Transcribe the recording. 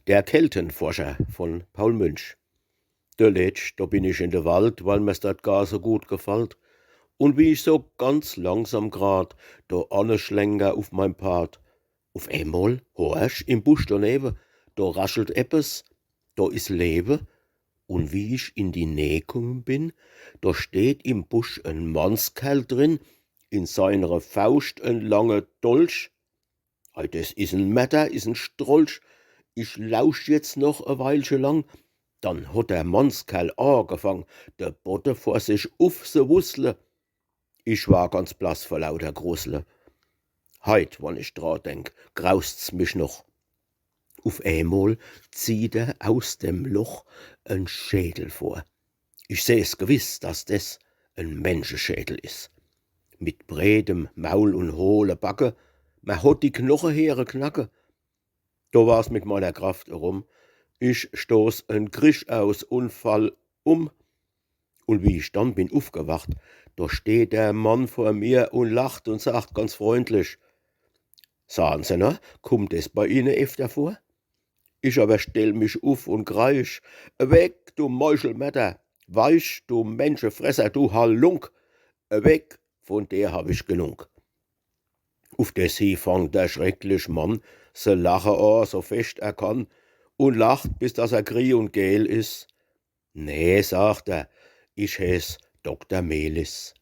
Der Keltenforscher von Paul Münch. De letzt, da bin ich in de Wald, weil mir's dat gar so gut gefällt. Und wie ich so ganz langsam grad da anschlenker auf mein Pfad, auf einmal horch im Busch daneben, da raschelt eppes, da is Leben, und wie ich in die Nähe gekommen bin, da steht im Busch ein Mannskerl drin, in seiner Faust ein langer Dolch. Ei, das is ein Metter, is ein Strolch. Ich lausch jetzt noch a Weilchen lang, dann hat der Mannskerl angefangen, de Boden vor sich aufzuwusseln. Ich war ganz blass vor lauter Grusle. Heit, wann ich dran denk, graust's mich noch. Auf einmal zieht er aus dem Loch ein Schädel vor. Ich seh's gewiss, dass das ein Menschenschädel is. Mit breitem Maul und hohle Backe, man hat die Knochen knacken. Da war's mit meiner Kraft herum. Ich stoß en Krisch aus und fall um. Und wie ich dann bin aufgewacht, da steht der Mann vor mir und lacht und sagt ganz freundlich: Sagen Sie noch, kommt es bei Ihnen öfter vor? Ich aber stell mich auf und kreisch: Weg, du Meuchelmetter! Weich, du Menschenfresser, du Halunk! Weg, von der hab ich genug. Auf des hi fangt der schrecklich Mann se lache an, so fest er kann, und lacht, bis dass er grie und gel is. Nee, sagt er, ich heiß Dr. Melis.